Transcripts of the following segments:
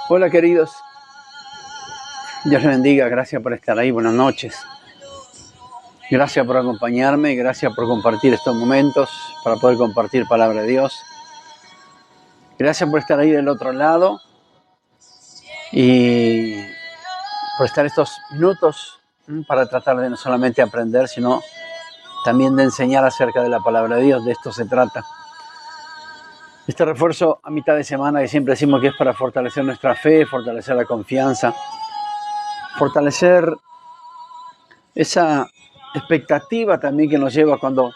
Hola queridos, Dios les bendiga, gracias por estar ahí, buenas noches. Gracias por acompañarme, gracias por compartir estos momentos, para poder compartir palabra de Dios. Gracias por estar ahí del otro lado y por estar estos minutos para tratar de no solamente aprender, sino también de enseñar acerca de la palabra de Dios. De esto se trata. Este refuerzo a mitad de semana que siempre decimos que es para fortalecer nuestra fe, fortalecer la confianza, fortalecer esa expectativa también que nos lleva cuando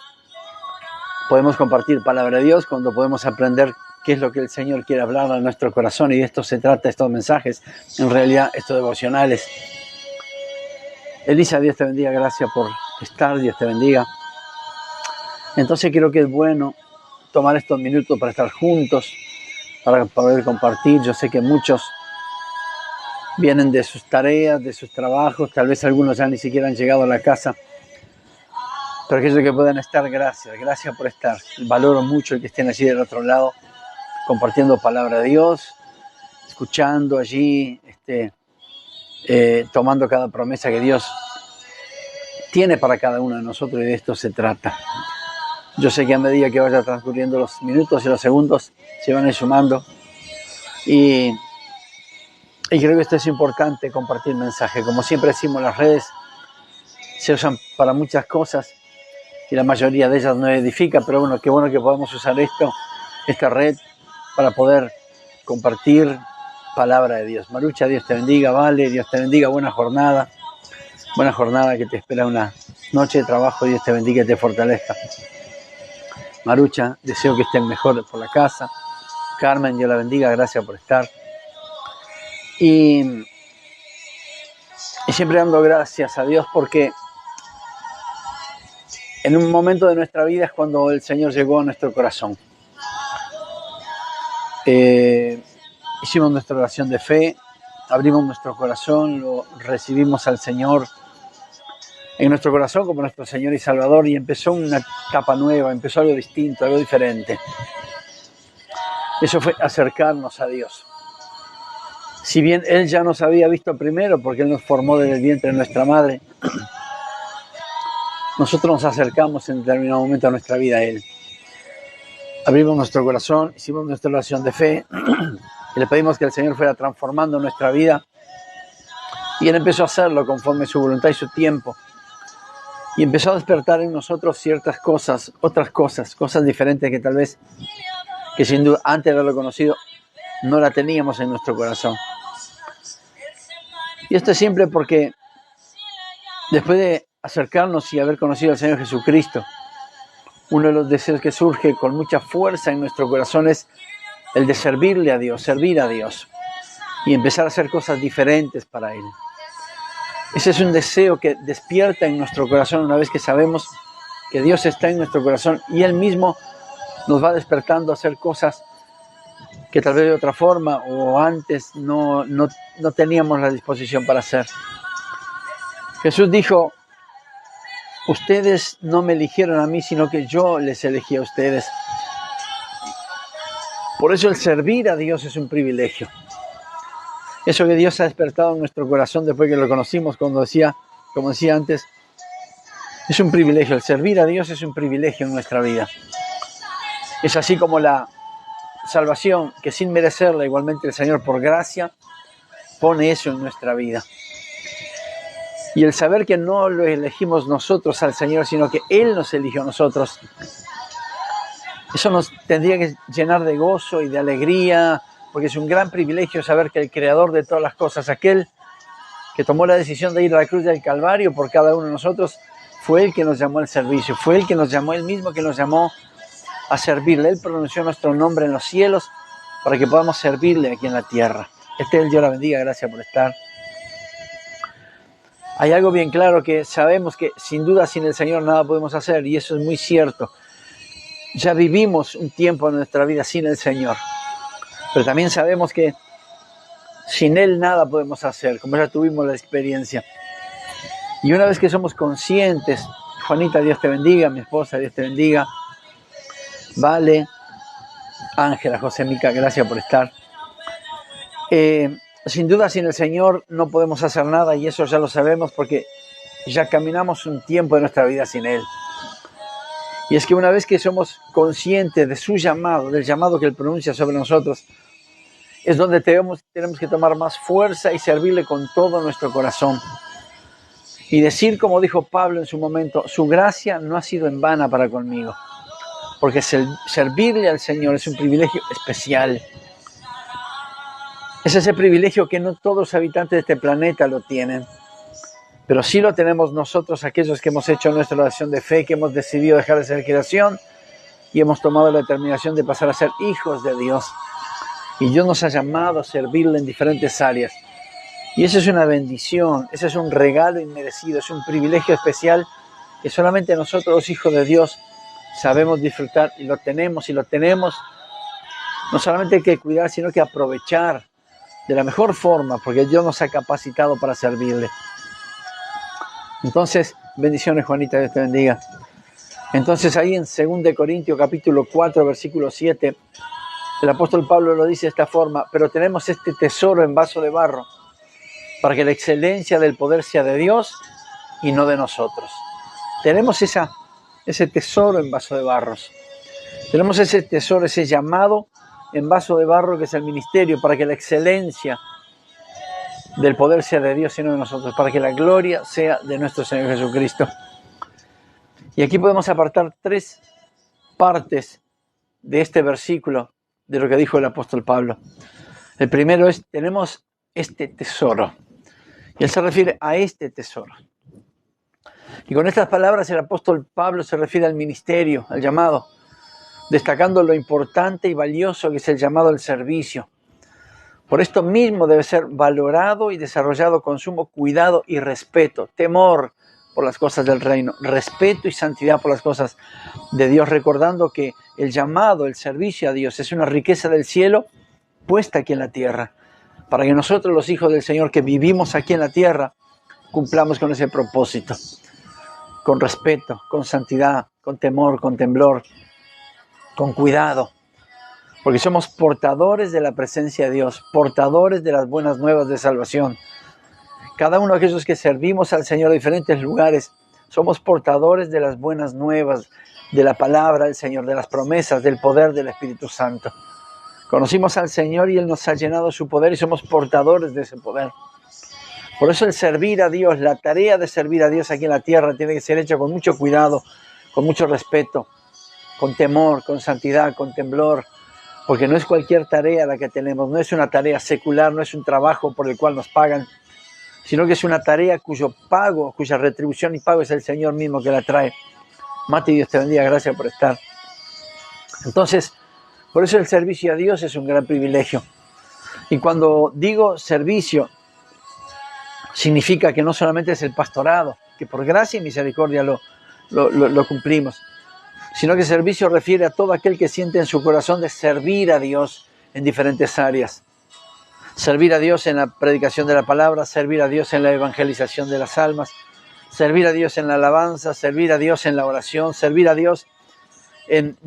podemos compartir palabra de Dios, cuando podemos aprender qué es lo que el Señor quiere hablar a nuestro corazón, y de esto se trata, estos mensajes, en realidad estos devocionales. Elisa, Dios te bendiga, gracias por estar, Dios te bendiga. Entonces creo que es bueno tomar estos minutos para estar juntos, para poder compartir. Yo sé que muchos vienen de sus tareas, de sus trabajos, tal vez algunos ya ni siquiera han llegado a la casa, pero aquellos que puedan estar, gracias por estar. Valoro mucho el que estén allí del otro lado, compartiendo palabra de Dios, escuchando allí, tomando cada promesa que Dios tiene para cada uno de nosotros, y de esto se trata. Yo sé que a medida que vaya transcurriendo los minutos y los segundos, se van a ir sumando, y creo que esto es importante, compartir mensaje. Como siempre decimos, las redes se usan para muchas cosas y la mayoría de ellas no edifica, pero bueno, qué bueno que podamos usar esta red, para poder compartir palabra de Dios. Marucha, Dios te bendiga. Vale, Dios te bendiga. Buena jornada que te espera, una noche de trabajo. Dios te bendiga y te fortalezca. Marucha, deseo que estén mejor por la casa. Carmen, Dios la bendiga, gracias por estar. Y siempre dando gracias a Dios, porque en un momento de nuestra vida es cuando el Señor llegó a nuestro corazón. Hicimos nuestra oración de fe, abrimos nuestro corazón, lo recibimos al Señor en nuestro corazón como nuestro Señor y Salvador, y empezó una etapa nueva, empezó algo distinto, algo diferente. Eso fue acercarnos a Dios. Si bien Él ya nos había visto primero, porque Él nos formó desde el vientre de nuestra madre, nosotros nos acercamos en determinado momento a nuestra vida a Él. Abrimos nuestro corazón, hicimos nuestra oración de fe, y le pedimos que el Señor fuera transformando nuestra vida, y Él empezó a hacerlo conforme su voluntad y su tiempo, y empezó a despertar en nosotros ciertas cosas, otras cosas diferentes que tal vez, que sin duda antes de haberlo conocido, no la teníamos en nuestro corazón. Y esto es siempre porque después de acercarnos y haber conocido al Señor Jesucristo, uno de los deseos que surge con mucha fuerza en nuestro corazón es el de servirle a Dios, servir a Dios y empezar a hacer cosas diferentes para Él. Ese es un deseo que despierta en nuestro corazón una vez que sabemos que Dios está en nuestro corazón, y Él mismo nos va despertando a hacer cosas que tal vez de otra forma o antes no teníamos la disposición para hacer. Jesús dijo: ustedes no me eligieron a mí, sino que yo les elegí a ustedes. Por eso el servir a Dios es un privilegio. Eso que Dios ha despertado en nuestro corazón después que lo conocimos, como decía antes, es un privilegio. El servir a Dios es un privilegio en nuestra vida. Es así como la salvación, que sin merecerla, igualmente el Señor por gracia pone eso en nuestra vida. Y el saber que no lo elegimos nosotros al Señor, sino que Él nos eligió a nosotros, eso nos tendría que llenar de gozo y de alegría, porque es un gran privilegio saber que el Creador de todas las cosas, aquel que tomó la decisión de ir a la cruz del Calvario por cada uno de nosotros, fue Él que nos llamó al servicio, fue Él que nos llamó, Él mismo que nos llamó a servirle. Él pronunció nuestro nombre en los cielos para que podamos servirle aquí en la tierra. Dios la bendiga, gracias por estar. Hay algo bien claro, que sabemos que sin duda sin el Señor nada podemos hacer, y eso es muy cierto. Ya vivimos un tiempo en nuestra vida sin el Señor, pero también sabemos que sin Él nada podemos hacer, como ya tuvimos la experiencia. Y una vez que somos conscientes, Juanita, Dios te bendiga, mi esposa, Dios te bendiga, Vale, Ángela, José Mica, gracias por estar. Sin duda, sin el Señor no podemos hacer nada, y eso ya lo sabemos porque ya caminamos un tiempo de nuestra vida sin Él. Y es que una vez que somos conscientes de su llamado, del llamado que Él pronuncia sobre nosotros, es donde tenemos que tomar más fuerza y servirle con todo nuestro corazón. Y decir, como dijo Pablo en su momento, su gracia no ha sido en vana para conmigo. Porque servirle al Señor es un privilegio especial. Es ese privilegio que no todos los habitantes de este planeta lo tienen. Pero sí lo tenemos nosotros, aquellos que hemos hecho nuestra oración de fe, que hemos decidido dejar de ser creación y hemos tomado la determinación de pasar a ser hijos de Dios. Y Dios nos ha llamado a servirle en diferentes áreas. Y eso es una bendición, ese es un regalo inmerecido, es un privilegio especial que solamente nosotros, los hijos de Dios, sabemos disfrutar y lo tenemos. No solamente hay que cuidar, sino que aprovechar de la mejor forma, porque Dios nos ha capacitado para servirle. Entonces, bendiciones, Juanita, Dios te bendiga. Entonces ahí en 2 Corintios capítulo 4, versículo 7, el apóstol Pablo lo dice de esta forma: pero tenemos este tesoro en vaso de barro, para que la excelencia del poder sea de Dios y no de nosotros. Tenemos ese tesoro en vaso de barros. Tenemos ese tesoro, ese llamado en vaso de barro que es el ministerio, para que la excelencia del poder sea de Dios y no de nosotros, para que la gloria sea de nuestro Señor Jesucristo. Y aquí podemos apartar 3 partes de este versículo, de lo que dijo el apóstol Pablo. El primero es, tenemos este tesoro. Y él se refiere a este tesoro. Y con estas palabras el apóstol Pablo se refiere al ministerio, al llamado, destacando lo importante y valioso que es el llamado al servicio. Por esto mismo debe ser valorado y desarrollado con sumo cuidado y respeto, temor por las cosas del reino, respeto y santidad por las cosas de Dios, recordando que el llamado, el servicio a Dios es una riqueza del cielo puesta aquí en la tierra, para que nosotros, los hijos del Señor que vivimos aquí en la tierra, cumplamos con ese propósito, con respeto, con santidad, con temor, con temblor, con cuidado, porque somos portadores de la presencia de Dios, portadores de las buenas nuevas de salvación. Cada uno de aquellos que servimos al Señor en diferentes lugares, somos portadores de las buenas nuevas, de la palabra del Señor, de las promesas, del poder del Espíritu Santo. Conocimos al Señor y Él nos ha llenado de su poder y somos portadores de ese poder. Por eso el servir a Dios, la tarea de servir a Dios aquí en la tierra tiene que ser hecha con mucho cuidado, con mucho respeto, con temor, con santidad, con temblor, porque no es cualquier tarea la que tenemos, no es una tarea secular, no es un trabajo por el cual nos pagan, sino que es una tarea cuyo pago, cuya retribución y pago es el Señor mismo que la trae. Mati, Dios te bendiga, gracias por estar. Entonces, por eso el servicio a Dios es un gran privilegio. Y cuando digo servicio, significa que no solamente es el pastorado, que por gracia y misericordia lo cumplimos, sino que servicio refiere a todo aquel que siente en su corazón de servir a Dios en diferentes áreas. Servir a Dios en la predicación de la palabra, servir a Dios en la evangelización de las almas, servir a Dios en la alabanza, servir a Dios en la oración, servir a Dios en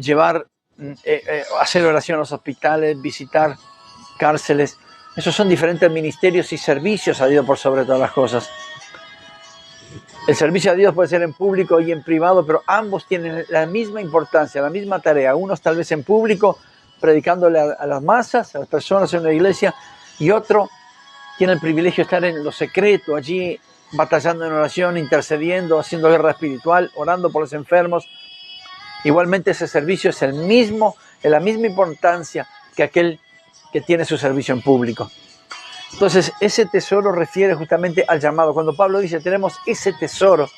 hacer oración a los hospitales, visitar cárceles. Esos son diferentes ministerios y servicios a Dios por sobre todas las cosas. El servicio a Dios puede ser en público y en privado, pero ambos tienen la misma importancia, la misma tarea. Unos tal vez en público, predicándole a las masas, a las personas en una iglesia, y otro tiene el privilegio de estar en lo secreto, allí batallando en oración, intercediendo, haciendo guerra espiritual, orando por los enfermos. Igualmente ese servicio es el mismo, en la misma importancia que aquel que tiene su servicio en público. Entonces, ese tesoro refiere justamente al llamado. Cuando Pablo dice, tenemos ese tesoro,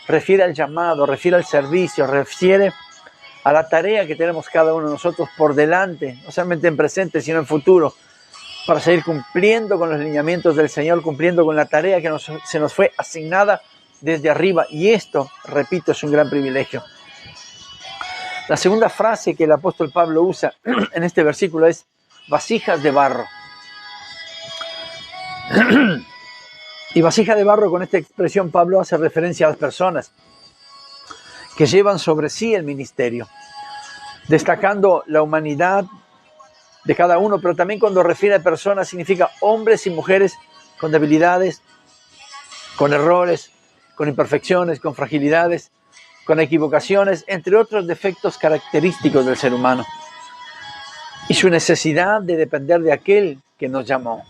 refiere al llamado, refiere al servicio, refiere a la tarea que tenemos cada uno de nosotros por delante, no solamente en presente, sino en futuro, para seguir cumpliendo con los lineamientos del Señor, cumpliendo con la tarea que se nos fue asignada desde arriba. Y esto, repito, es un gran privilegio. La segunda frase que el apóstol Pablo usa en este versículo es vasijas de barro. Y vasija de barro, con esta expresión Pablo hace referencia a las personas que llevan sobre sí el ministerio, destacando la humanidad de cada uno, pero también cuando refiere a personas significa hombres y mujeres con debilidades, con errores, con imperfecciones, con fragilidades, con equivocaciones, entre otros defectos característicos del ser humano, y su necesidad de depender de aquel que nos llamó.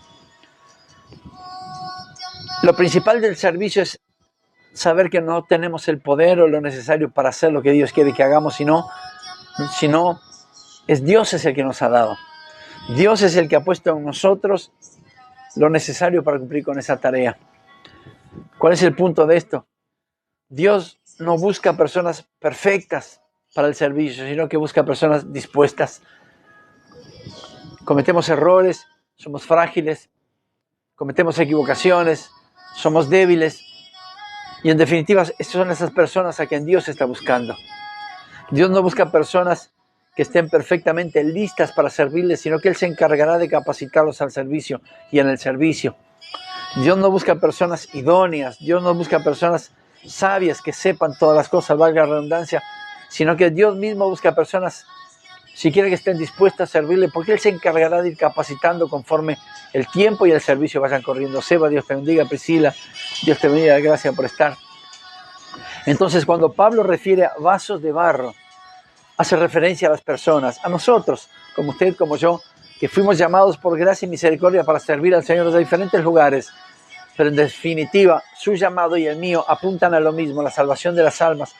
Lo principal del servicio es saber que no tenemos el poder o lo necesario para hacer lo que Dios quiere que hagamos, sino es Dios es el que nos ha dado. Dios es el que ha puesto en nosotros lo necesario para cumplir con esa tarea. ¿Cuál es el punto de esto? Dios no busca personas perfectas para el servicio, sino que busca personas dispuestas. Cometemos errores, somos frágiles, cometemos equivocaciones, somos débiles. Y en definitiva, estas son esas personas a quien Dios está buscando. Dios no busca personas que estén perfectamente listas para servirle, sino que Él se encargará de capacitarlos al servicio y en el servicio. Dios no busca personas idóneas, Dios no busca personas sabias que sepan todas las cosas, valga la redundancia, sino que Dios mismo busca personas, si quiere, que estén dispuestas a servirle, porque Él se encargará de ir capacitando conforme el tiempo y el servicio vayan corriendo. Seba, Dios te bendiga. Priscila, Dios te bendiga, gracias por estar. Entonces, cuando Pablo refiere a vasos de barro, hace referencia a las personas, a nosotros, como usted, como yo, que fuimos llamados por gracia y misericordia para servir al Señor de diferentes lugares, pero en definitiva, su llamado y el mío apuntan a lo mismo, la salvación de las almas,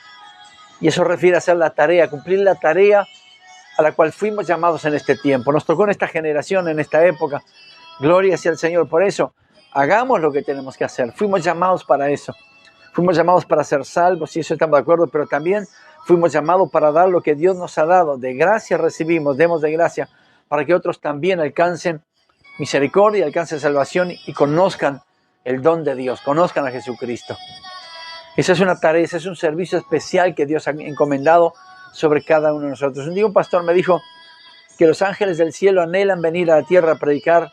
y eso refiere a hacer la tarea, cumplir la tarea a la cual fuimos llamados en este tiempo. Nos tocó en esta generación, en esta época. Gloria sea al Señor. Por eso, hagamos lo que tenemos que hacer. Fuimos llamados para eso. Fuimos llamados para ser salvos, y eso estamos de acuerdo, pero también fuimos llamados para dar lo que Dios nos ha dado. De gracia recibimos, demos de gracia, para que otros también alcancen misericordia, alcancen salvación y conozcan el don de Dios, conozcan a Jesucristo. Esa es una tarea, ese es un servicio especial que Dios ha encomendado sobre cada uno de nosotros. Un día un pastor me dijo que los ángeles del cielo anhelan venir a la tierra a predicar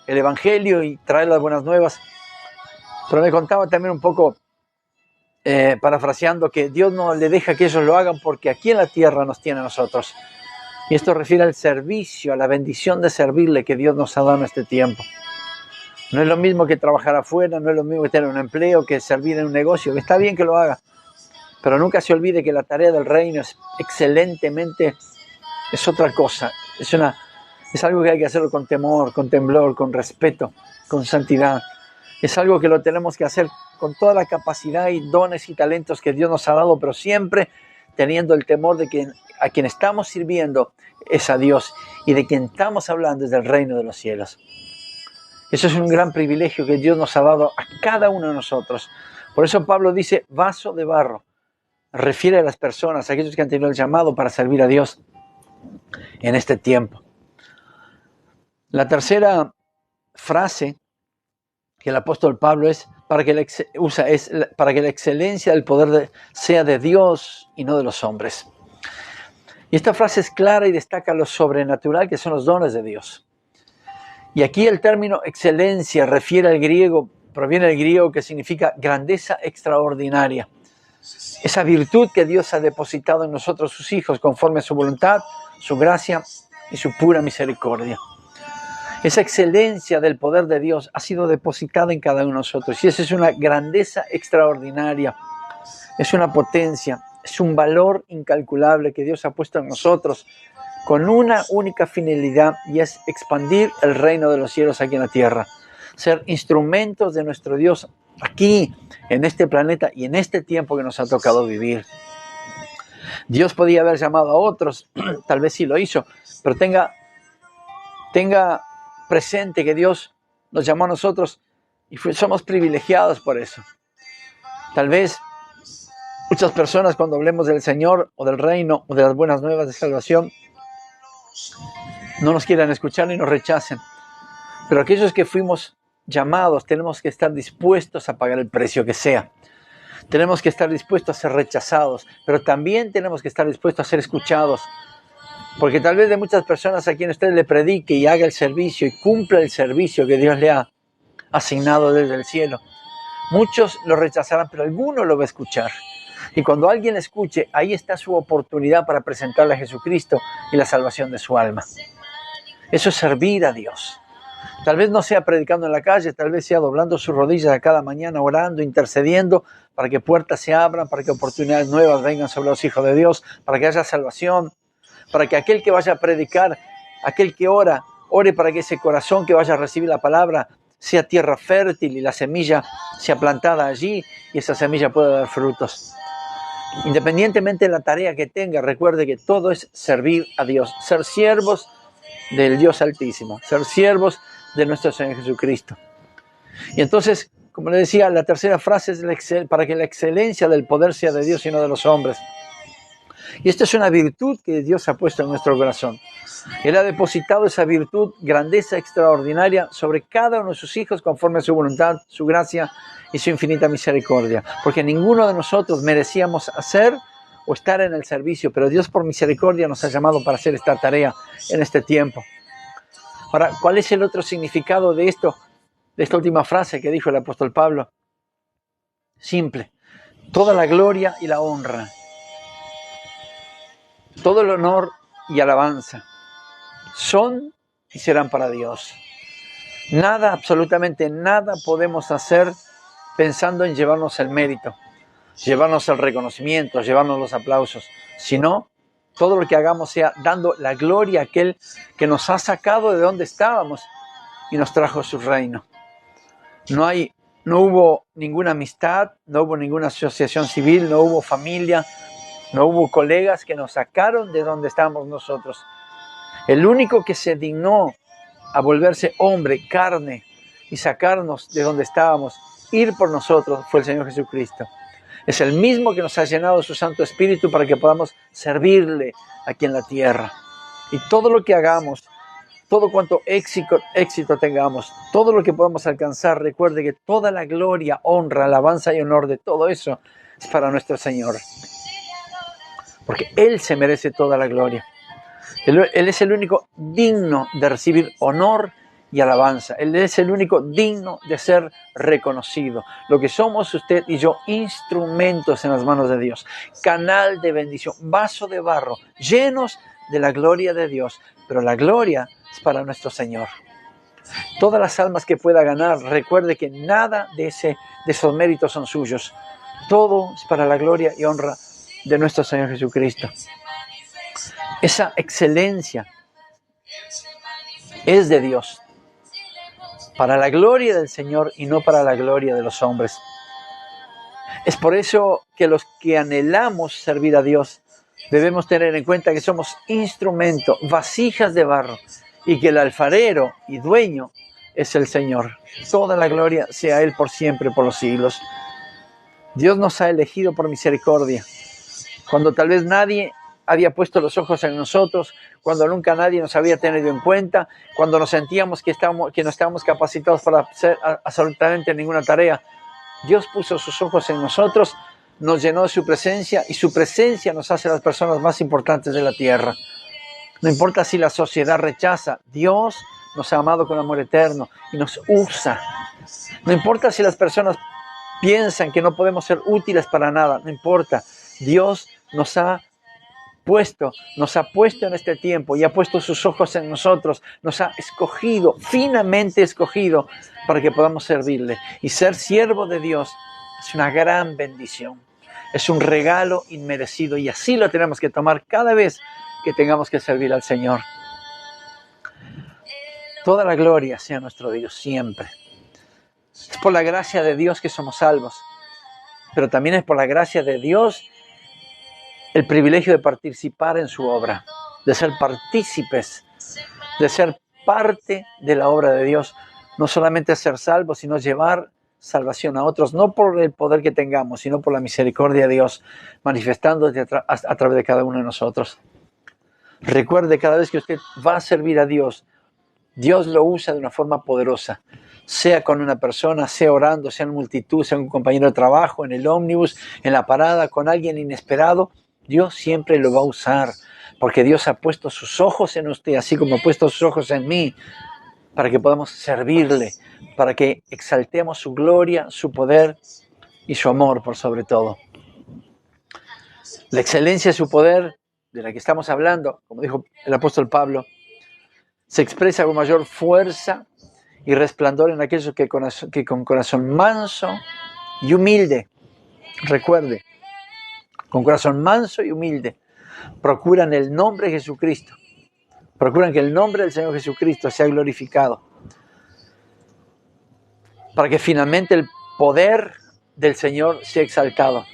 el evangelio y traer las buenas nuevas, pero me contaba también un poco, parafraseando, que Dios no le deja que ellos lo hagan porque aquí en la tierra nos tiene a nosotros. Y esto refiere al servicio, a la bendición de servirle que Dios nos ha dado en este tiempo. No es lo mismo que trabajar afuera, no es lo mismo que tener un empleo, que servir en un negocio, que está bien que lo haga, pero nunca se olvide que la tarea del reino es excelentemente, es otra cosa, es algo que hay que hacerlo con temor, con temblor, con respeto, con santidad. Es algo que lo tenemos que hacer con toda la capacidad y dones y talentos que Dios nos ha dado, pero siempre teniendo el temor de que a quien estamos sirviendo es a Dios y de quien estamos hablando es del reino de los cielos. Eso es un gran privilegio que Dios nos ha dado a cada uno de nosotros. Por eso Pablo dice vaso de barro. Refiere a las personas, a aquellos que han tenido el llamado para servir a Dios en este tiempo. La tercera frase que el apóstol Pablo usa es para que la excelencia del poder sea de Dios y no de los hombres. Y esta frase es clara y destaca lo sobrenatural que son los dones de Dios. Y aquí el término excelencia proviene del griego que significa grandeza extraordinaria. Esa virtud que Dios ha depositado en nosotros, sus hijos, conforme a su voluntad, su gracia y su pura misericordia. Esa excelencia del poder de Dios ha sido depositada en cada uno de nosotros. Y esa es una grandeza extraordinaria. Es una potencia, es un valor incalculable que Dios ha puesto en nosotros con una única finalidad, y es expandir el reino de los cielos aquí en la tierra. Ser instrumentos de nuestro Dios aquí, en este planeta y en este tiempo que nos ha tocado vivir. Dios podía haber llamado a otros, tal vez sí lo hizo, pero tenga presente que Dios nos llamó a nosotros y somos privilegiados por eso. Tal vez muchas personas, cuando hablemos del Señor o del reino o de las buenas nuevas de salvación, no nos quieran escuchar y nos rechacen. Pero aquellos que fuimos llamados tenemos que estar dispuestos a pagar el precio que sea. Tenemos que estar dispuestos a ser rechazados, pero también tenemos que estar dispuestos a ser escuchados. Porque tal vez de muchas personas a quien usted le predique y haga el servicio y cumpla el servicio que Dios le ha asignado desde el cielo, muchos lo rechazarán, pero alguno lo va a escuchar. Y cuando alguien le escuche, ahí está su oportunidad para presentarle a Jesucristo y la salvación de su alma. Eso es servir a Dios. Tal vez no sea predicando en la calle, tal vez sea doblando sus rodillas a cada mañana, orando, intercediendo para que puertas se abran, para que oportunidades nuevas vengan sobre los hijos de Dios, para que haya salvación, para que aquel que vaya a predicar, aquel que ore para que ese corazón que vaya a recibir la palabra sea tierra fértil y la semilla sea plantada allí y esa semilla pueda dar frutos. Independientemente de la tarea que tenga, recuerde que todo es servir a Dios, ser siervos del Dios Altísimo, ser siervos de nuestro Señor Jesucristo. Y entonces, como le decía, la tercera frase es para que la excelencia del poder sea de Dios y no de los hombres. Y esta es una virtud que Dios ha puesto en nuestro corazón. Él ha depositado esa virtud, grandeza extraordinaria, sobre cada uno de sus hijos conforme a su voluntad, su gracia y su infinita misericordia. Porque ninguno de nosotros merecíamos hacer o estar en el servicio, pero Dios por misericordia nos ha llamado para hacer esta tarea en este tiempo. Ahora, ¿cuál es el otro significado de esto, de esta última frase que dijo el apóstol Pablo? Simple. Toda la gloria y la honra, todo el honor y alabanza son y serán para Dios. Nada, absolutamente nada podemos hacer pensando en llevarnos el mérito, llevarnos el reconocimiento, llevarnos los aplausos, sino todo lo que hagamos sea dando la gloria a aquel que nos ha sacado de donde estábamos y nos trajo a su reino. No hubo ninguna amistad, no hubo ninguna asociación civil, no hubo familia, no hubo colegas que nos sacaron de donde estábamos nosotros. El único que se dignó a volverse hombre, carne, y sacarnos de donde estábamos, ir por nosotros, fue el Señor Jesucristo. Es el mismo que nos ha llenado de su Santo Espíritu para que podamos servirle aquí en la tierra. Y todo lo que hagamos, todo cuanto éxito tengamos, todo lo que podamos alcanzar, recuerde que toda la gloria, honra, alabanza y honor de todo eso es para nuestro Señor. Porque Él se merece toda la gloria. Él es el único digno de recibir honor y alabanza. Él es el único digno de ser reconocido. Lo que somos usted y yo, instrumentos en las manos de Dios, canal de bendición, vaso de barro, llenos de la gloria de Dios. Pero la gloria es para nuestro Señor. Todas las almas que pueda ganar, recuerde que nada de esos méritos son suyos. Todo es para la gloria y honra de nuestro Señor Jesucristo. Esa excelencia es de Dios, para la gloria del Señor y no para la gloria de los hombres. Es por eso que los que anhelamos servir a Dios debemos tener en cuenta que somos instrumento, vasijas de barro, y que el alfarero y dueño es el Señor. Toda la gloria sea a Él por siempre, por los siglos. Dios nos ha elegido por misericordia, cuando tal vez nadie había puesto los ojos en nosotros, cuando nunca nadie nos había tenido en cuenta, cuando nos sentíamos que no estábamos capacitados para hacer absolutamente ninguna tarea. Dios puso sus ojos en nosotros, nos llenó de su presencia y su presencia nos hace las personas más importantes de la tierra. No importa si la sociedad rechaza, Dios nos ha amado con amor eterno y nos usa. No importa si las personas piensan que no podemos ser útiles para nada, no importa. Dios nos ha puesto en este tiempo y ha puesto sus ojos en nosotros, nos ha escogido, finamente escogido, para que podamos servirle. Y ser siervo de Dios es una gran bendición, es un regalo inmerecido y así lo tenemos que tomar cada vez que tengamos que servir al Señor. Toda la gloria sea nuestro Dios siempre. Es por la gracia de Dios que somos salvos, pero también es por la gracia de Dios el privilegio de participar en su obra, de ser partícipes, de ser parte de la obra de Dios. No solamente ser salvos, sino llevar salvación a otros, no por el poder que tengamos, sino por la misericordia de Dios, manifestándose a través de cada uno de nosotros. Recuerde, cada vez que usted va a servir a Dios, Dios lo usa de una forma poderosa, sea con una persona, sea orando, sea en multitud, sea un compañero de trabajo, en el ómnibus, en la parada, con alguien inesperado. Dios siempre lo va a usar, porque Dios ha puesto sus ojos en usted, así como ha puesto sus ojos en mí, para que podamos servirle, para que exaltemos su gloria, su poder y su amor por sobre todo. La excelencia de su poder, de la que estamos hablando, como dijo el apóstol Pablo, se expresa con mayor fuerza y resplandor en aquellos que con corazón manso y humilde, recuerde, con corazón manso y humilde, procuran el nombre de Jesucristo, procuran que el nombre del Señor Jesucristo sea glorificado, para que finalmente el poder del Señor sea exaltado,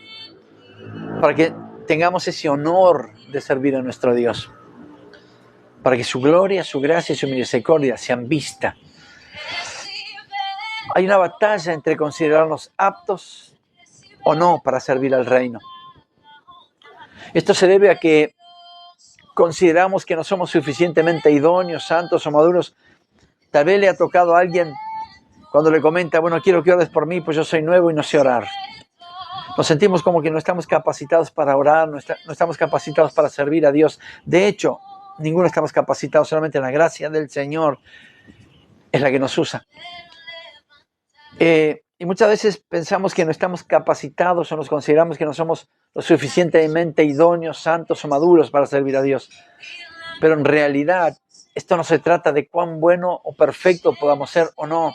para que tengamos ese honor de servir a nuestro Dios, para que su gloria, su gracia y su misericordia sean vistas. Hay una batalla entre considerarnos aptos o no para servir al reino. Esto se debe a que consideramos que no somos suficientemente idóneos, santos o maduros. Tal vez le ha tocado a alguien cuando le comenta, bueno, quiero que ores por mí, pues yo soy nuevo y no sé orar. Nos sentimos como que no estamos capacitados para orar, no estamos capacitados para servir a Dios. De hecho, ninguno estamos capacitados, solamente la gracia del Señor es la que nos usa. Y muchas veces pensamos que no estamos capacitados o nos consideramos que no somos lo suficientemente idóneos, santos o maduros para servir a Dios. Pero en realidad, esto no se trata de cuán bueno o perfecto podamos ser o no,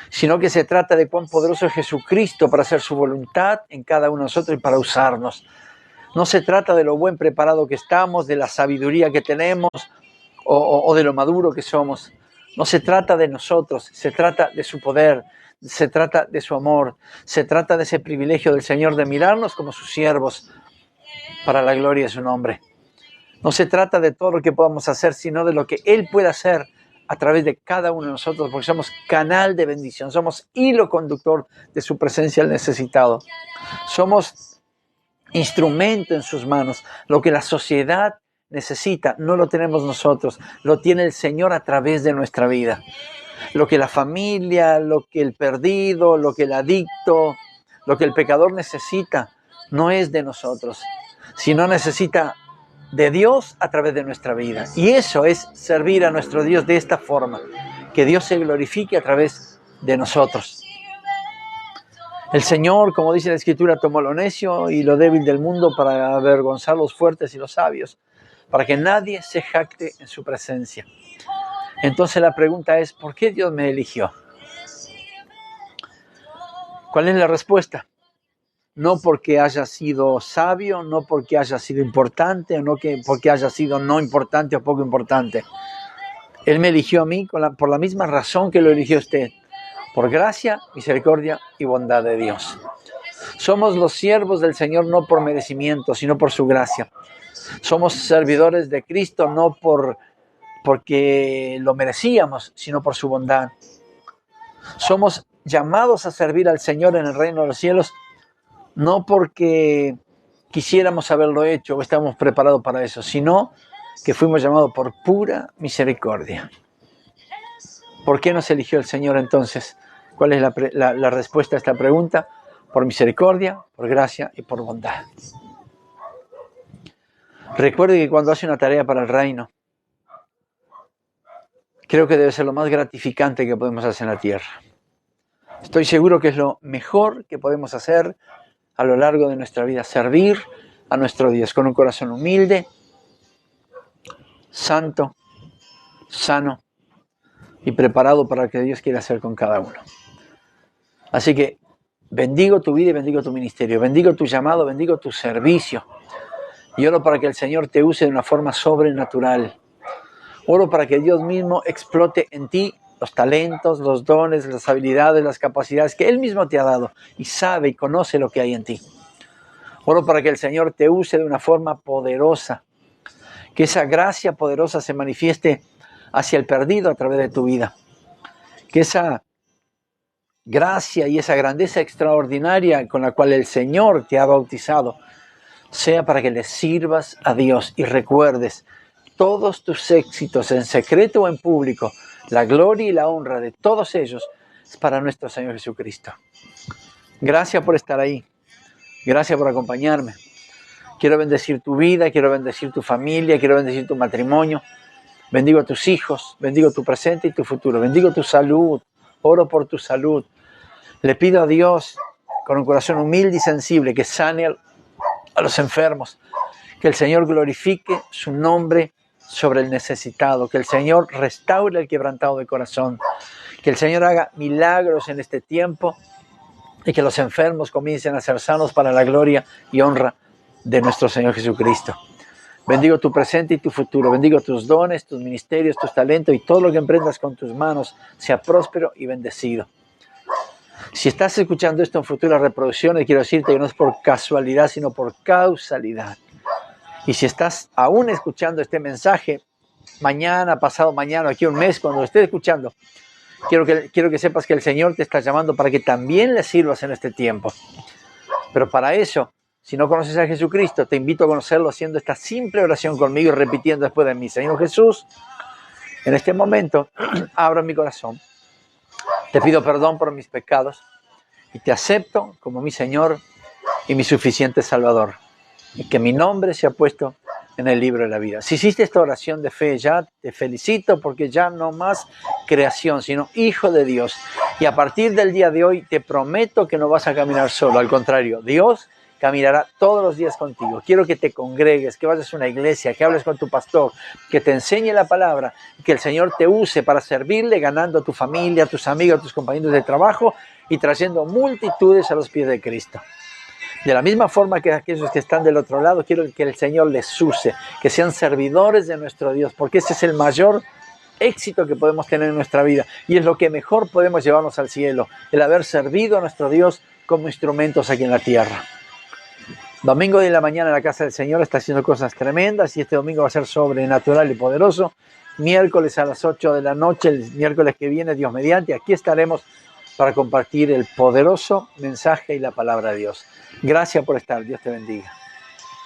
sino que se trata de cuán poderoso es Jesucristo para hacer su voluntad en cada uno de nosotros y para usarnos. No se trata de lo buen preparado que estamos, de la sabiduría que tenemos o de lo maduro que somos. No se trata de nosotros, se trata de su poder, se trata de su amor, se trata de ese privilegio del Señor de mirarnos como sus siervos para la gloria de su nombre. No se trata de todo lo que podamos hacer, sino de lo que Él puede hacer a través de cada uno de nosotros, porque somos canal de bendición, somos hilo conductor de su presencia al necesitado. Somos instrumento en sus manos. Lo que la sociedad necesita no lo tenemos nosotros, lo tiene el Señor a través de nuestra vida. Lo que la familia, lo que el perdido, lo que el adicto, lo que el pecador necesita, no es de nosotros, sino necesita de Dios a través de nuestra vida. Y eso es servir a nuestro Dios de esta forma, que Dios se glorifique a través de nosotros. El Señor, como dice la Escritura, tomó lo necio y lo débil del mundo para avergonzar los fuertes y los sabios, para que nadie se jacte en su presencia. Entonces la pregunta es, ¿por qué Dios me eligió? ¿Cuál es la respuesta? No porque haya sido sabio, no porque haya sido importante, no porque haya sido no importante o poco importante. Él me eligió a mí por la misma razón que lo eligió usted, por gracia, misericordia y bondad de Dios. Somos los siervos del Señor no por merecimiento, sino por su gracia. Somos servidores de Cristo no porque lo merecíamos, sino por su bondad. Somos llamados a servir al Señor en el reino de los cielos, no porque quisiéramos haberlo hecho o estamos preparados para eso, sino que fuimos llamados por pura misericordia. ¿Por qué nos eligió el Señor entonces? ¿Cuál es la respuesta a esta pregunta? Por misericordia, por gracia y por bondad. Recuerde que cuando hace una tarea para el reino, creo que debe ser lo más gratificante que podemos hacer en la tierra. Estoy seguro que es lo mejor que podemos hacer a lo largo de nuestra vida, servir a nuestro Dios con un corazón humilde, santo, sano y preparado para lo que Dios quiere hacer con cada uno. Así que bendigo tu vida y bendigo tu ministerio, bendigo tu llamado, bendigo tu servicio. Y oro para que el Señor te use de una forma sobrenatural. Oro para que Dios mismo explote en ti los talentos, los dones, las habilidades, las capacidades que Él mismo te ha dado y sabe y conoce lo que hay en ti. Oro para que el Señor te use de una forma poderosa, que esa gracia poderosa se manifieste hacia el perdido a través de tu vida, que esa gracia y esa grandeza extraordinaria con la cual el Señor te ha bautizado sea para que le sirvas a Dios y recuerdes todos tus éxitos en secreto o en público. La gloria y la honra de todos ellos es para nuestro Señor Jesucristo. Gracias por estar ahí. Gracias por acompañarme. Quiero bendecir tu vida, quiero bendecir tu familia, quiero bendecir tu matrimonio. Bendigo a tus hijos, bendigo tu presente y tu futuro. Bendigo tu salud, oro por tu salud. Le pido a Dios con un corazón humilde y sensible que sane a los enfermos. Que el Señor glorifique su nombre sobre el necesitado, que el Señor restaure el quebrantado de corazón, que el Señor haga milagros en este tiempo y que los enfermos comiencen a ser sanos para la gloria y honra de nuestro Señor Jesucristo. Bendigo tu presente y tu futuro, bendigo tus dones, tus ministerios, tus talentos y todo lo que emprendas con tus manos sea próspero y bendecido. Si estás escuchando esto en futuras reproducciones, quiero decirte que no es por casualidad, sino por causalidad. Y si estás aún escuchando este mensaje, mañana, pasado mañana, aquí un mes, cuando lo estés escuchando, quiero que sepas que el Señor te está llamando para que también le sirvas en este tiempo. Pero para eso, si no conoces a Jesucristo, te invito a conocerlo haciendo esta simple oración conmigo y repitiendo después de mí: Señor Jesús, en este momento abro mi corazón, te pido perdón por mis pecados y te acepto como mi Señor y mi suficiente Salvador, y que mi nombre sea puesto en el libro de la vida. Si hiciste esta oración de fe, ya te felicito, porque ya no más creación, sino hijo de Dios. Y a partir del día de hoy te prometo que no vas a caminar solo, al contrario, Dios caminará todos los días contigo. Quiero que te congregues, que vayas a una iglesia, que hables con tu pastor, que te enseñe la palabra, y que el Señor te use para servirle, ganando a tu familia, a tus amigos, a tus compañeros de trabajo y trayendo multitudes a los pies de Cristo. De la misma forma que aquellos que están del otro lado, quiero que el Señor les use, que sean servidores de nuestro Dios, porque ese es el mayor éxito que podemos tener en nuestra vida y es lo que mejor podemos llevarnos al cielo, el haber servido a nuestro Dios como instrumentos aquí en la tierra. Domingo de la mañana en la casa del Señor está haciendo cosas tremendas y este domingo va a ser sobrenatural y poderoso. Miércoles a las 8 de la noche, el miércoles que viene, Dios mediante, aquí estaremos para compartir el poderoso mensaje y la palabra de Dios. Gracias por estar. Dios te bendiga.